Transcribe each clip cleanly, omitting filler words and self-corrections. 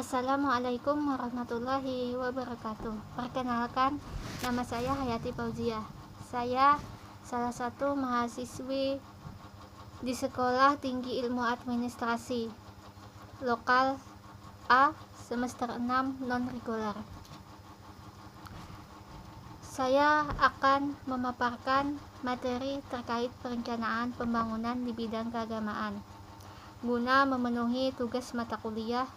Assalamualaikum warahmatullahi wabarakatuh. Perkenalkan, nama saya Hayati Fauziah. Saya salah satu mahasiswi di Sekolah Tinggi Ilmu Administrasi Lokal A semester 6 non-reguler. Saya akan memaparkan materi terkait perencanaan pembangunan di bidang keagamaan guna memenuhi tugas mata kuliah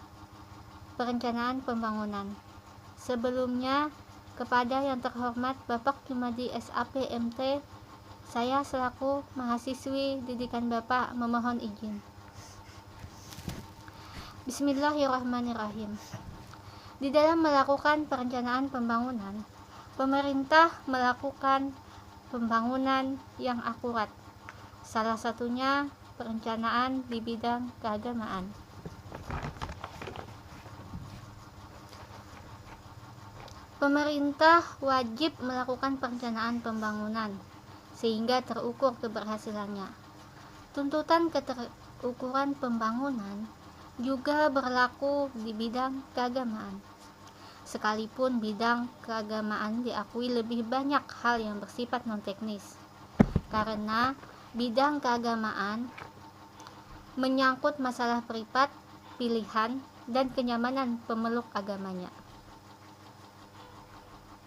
perencanaan pembangunan. Sebelumnya, kepada yang terhormat Bapak Jumadi SAP MT, saya selaku mahasiswi didikan Bapak memohon izin. Bismillahirrahmanirrahim. Di dalam melakukan perencanaan pembangunan, pemerintah melakukan pembangunan yang akurat. Salah satunya perencanaan di bidang keagamaan. Pemerintah wajib melakukan perencanaan pembangunan sehingga terukur keberhasilannya. Tuntutan keterukuran pembangunan juga berlaku di bidang keagamaan. Sekalipun bidang keagamaan diakui lebih banyak hal yang bersifat non-teknis, karena bidang keagamaan menyangkut masalah privat, pilihan, dan kenyamanan pemeluk agamanya.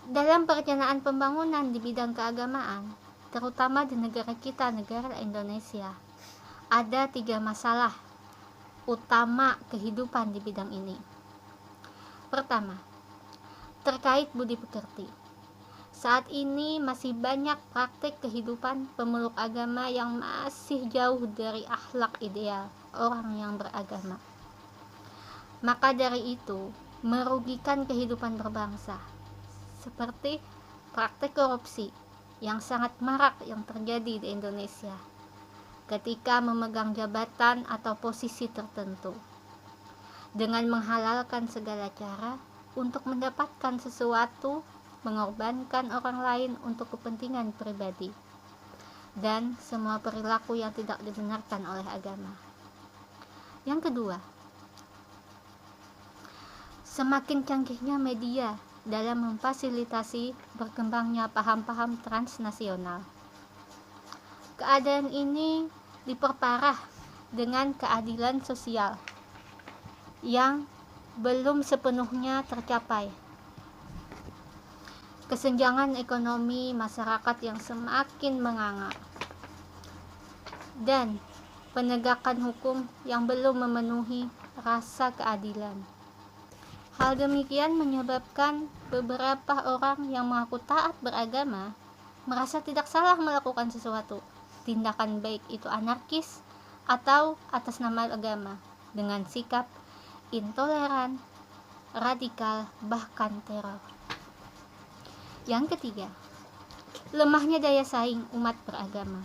Dalam perencanaan pembangunan di bidang keagamaan, terutama di negara kita, negara Indonesia, ada 3 masalah utama kehidupan di bidang ini. Pertama, terkait budi pekerti. Saat ini masih banyak praktik kehidupan pemeluk agama yang masih jauh dari akhlak ideal orang yang beragama. Maka dari itu, merugikan kehidupan berbangsa. Seperti praktik korupsi yang sangat marak yang terjadi di Indonesia ketika memegang jabatan atau posisi tertentu, dengan menghalalkan segala cara untuk mendapatkan sesuatu, mengorbankan orang lain untuk kepentingan pribadi, dan semua perilaku yang tidak dibenarkan oleh agama. Yang kedua, semakin canggihnya media dalam memfasilitasi berkembangnya paham-paham transnasional. Keadaan ini diperparah dengan keadilan sosial yang belum sepenuhnya tercapai. Kesenjangan ekonomi masyarakat yang semakin menganga, dan penegakan hukum yang belum memenuhi rasa keadilan. Hal demikian menyebabkan beberapa orang yang mengaku taat beragama merasa tidak salah melakukan sesuatu tindakan, baik itu anarkis atau atas nama agama, dengan sikap intoleran, radikal, bahkan teror. Yang ketiga, lemahnya daya saing umat beragama.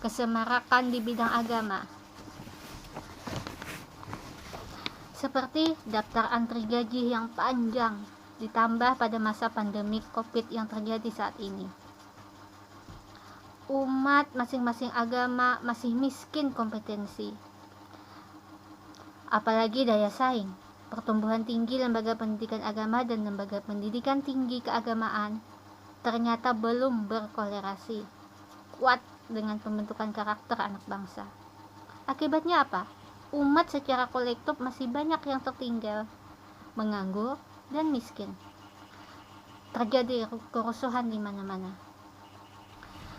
Kesemarakan di bidang agama, seperti daftar antri gaji yang panjang, ditambah pada masa pandemi COVID yang terjadi saat ini. Umat masing-masing agama masih miskin kompetensi, apalagi daya saing. Pertumbuhan tinggi lembaga pendidikan agama dan lembaga pendidikan tinggi keagamaan ternyata belum berkolerasi kuat dengan pembentukan karakter anak bangsa. Akibatnya apa? Umat secara kolektif masih banyak yang tertinggal, menganggur, dan miskin. Terjadi kerusuhan di mana-mana.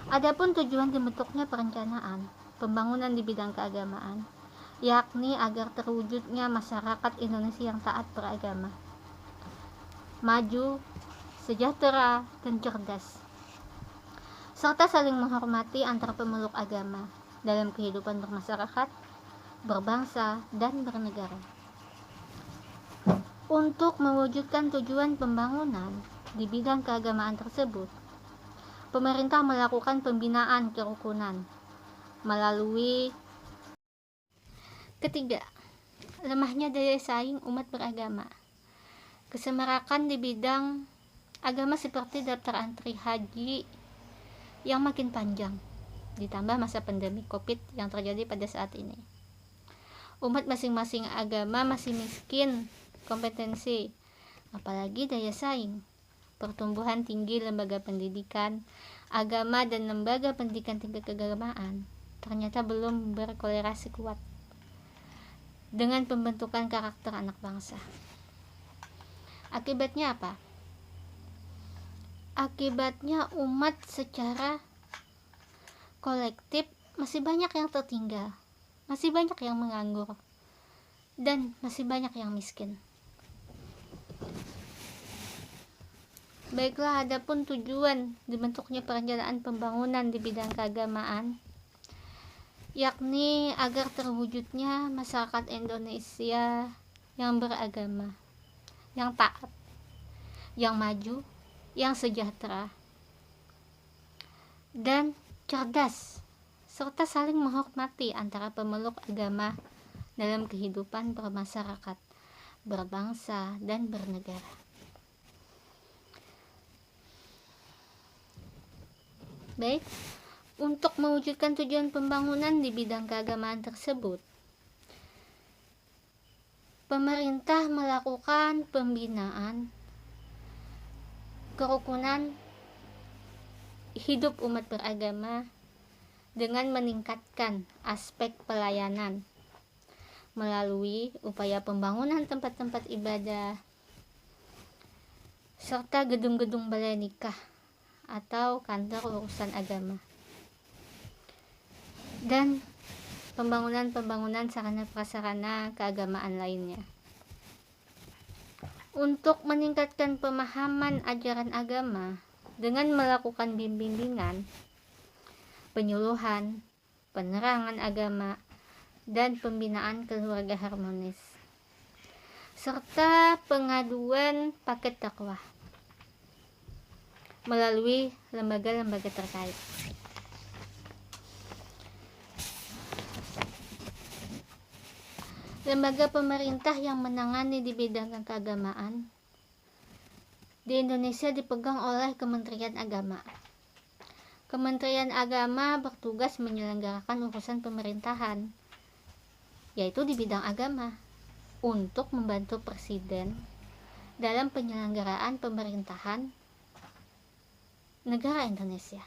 Adapun tujuan dibentuknya perencanaan pembangunan di bidang keagamaan, yakni agar terwujudnya masyarakat Indonesia yang taat beragama, maju, sejahtera, dan cerdas, serta saling menghormati antar pemeluk agama dalam kehidupan bermasyarakat, berbangsa, dan bernegara. Untuk mewujudkan tujuan pembangunan di bidang keagamaan tersebut, pemerintah melakukan pembinaan kerukunan melalui ketiga, lemahnya daya saing umat beragama. Kesemarakan di bidang agama seperti daftar antri haji yang makin panjang, ditambah masa pandemi COVID yang terjadi pada saat ini. Umat masing-masing agama masih miskin kompetensi, apalagi daya saing. Pertumbuhan tinggi lembaga pendidikan, agama dan lembaga pendidikan tingkat keagamaan ternyata belum berkolerasi kuat dengan pembentukan karakter anak bangsa. Akibatnya apa? Akibatnya umat secara kolektif masih banyak yang tertinggal, masih banyak yang menganggur, dan masih banyak yang miskin. Baiklah, adapun tujuan dibentuknya perencanaan pembangunan di bidang keagamaan, yakni agar terwujudnya masyarakat Indonesia yang beragama, yang taat, yang maju, yang sejahtera, dan cerdas, serta saling menghormati antara pemeluk agama dalam kehidupan bermasyarakat, berbangsa, dan bernegara. Baik, untuk mewujudkan tujuan pembangunan di bidang keagamaan tersebut, pemerintah melakukan pembinaan kerukunan hidup umat beragama dengan meningkatkan aspek pelayanan melalui upaya pembangunan tempat-tempat ibadah serta gedung-gedung balai nikah atau kantor urusan agama, dan pembangunan sarana prasarana keagamaan lainnya. Untuk meningkatkan pemahaman ajaran agama dengan melakukan bimbingan, penyuluhan, penerangan agama, dan pembinaan keluarga harmonis, serta pengaduan paket dakwah melalui lembaga-lembaga terkait. Lembaga pemerintah yang menangani di bidang keagamaan di Indonesia dipegang oleh Kementerian Agama. Kementerian Agama bertugas menyelenggarakan urusan pemerintahan, yaitu di bidang agama, untuk membantu Presiden dalam penyelenggaraan pemerintahan negara Indonesia.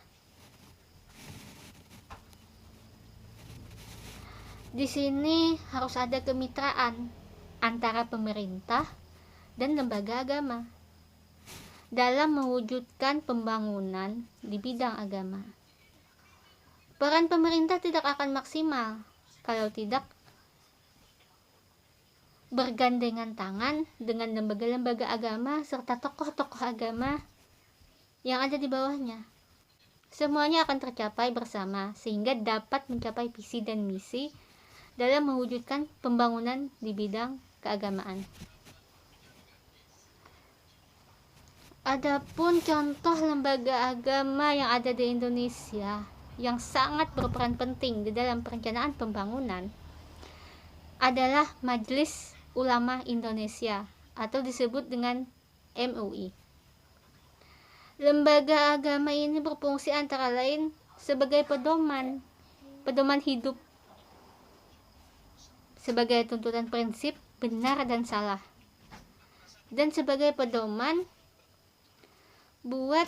Di sini harus ada kemitraan antara pemerintah dan lembaga agama dalam mewujudkan pembangunan di bidang agama. Peran pemerintah tidak akan maksimal kalau tidak bergandengan tangan dengan lembaga-lembaga agama serta tokoh-tokoh agama yang ada di bawahnya. Semuanya akan tercapai bersama sehingga dapat mencapai visi dan misi dalam mewujudkan pembangunan di bidang keagamaan. Adapun contoh lembaga agama yang ada di Indonesia yang sangat berperan penting di dalam perencanaan pembangunan adalah Majelis Ulama Indonesia atau disebut dengan MUI. Lembaga agama ini berfungsi antara lain sebagai pedoman hidup, sebagai tuntutan prinsip benar dan salah, dan sebagai pedoman buat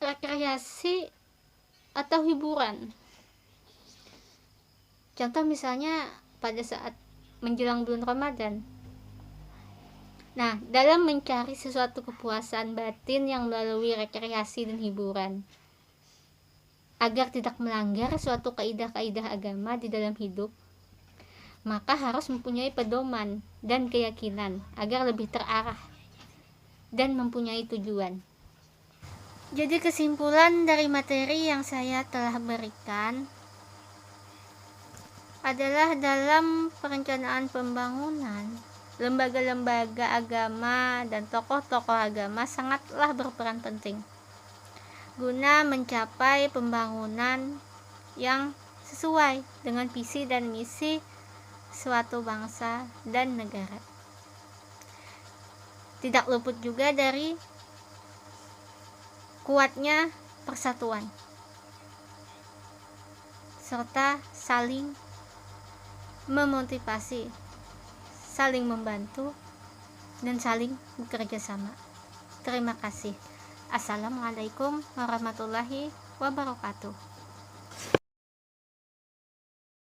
rekreasi atau hiburan. Contoh misalnya pada saat menjelang bulan Ramadan. Nah, dalam mencari sesuatu kepuasan batin yang melalui rekreasi dan hiburan, agar tidak melanggar suatu kaidah-kaidah agama di dalam hidup, maka harus mempunyai pedoman dan keyakinan agar lebih terarah dan mempunyai tujuan. Jadi kesimpulan dari materi yang saya telah berikan adalah dalam perencanaan pembangunan, lembaga-lembaga agama dan tokoh-tokoh agama sangatlah berperan penting guna mencapai pembangunan yang sesuai dengan visi dan misi suatu bangsa dan negara. Tidak luput juga dari kuatnya persatuan. serta saling memotivasi, saling membantu, dan saling bekerja sama. Terima kasih. Assalamualaikum warahmatullahi wabarakatuh.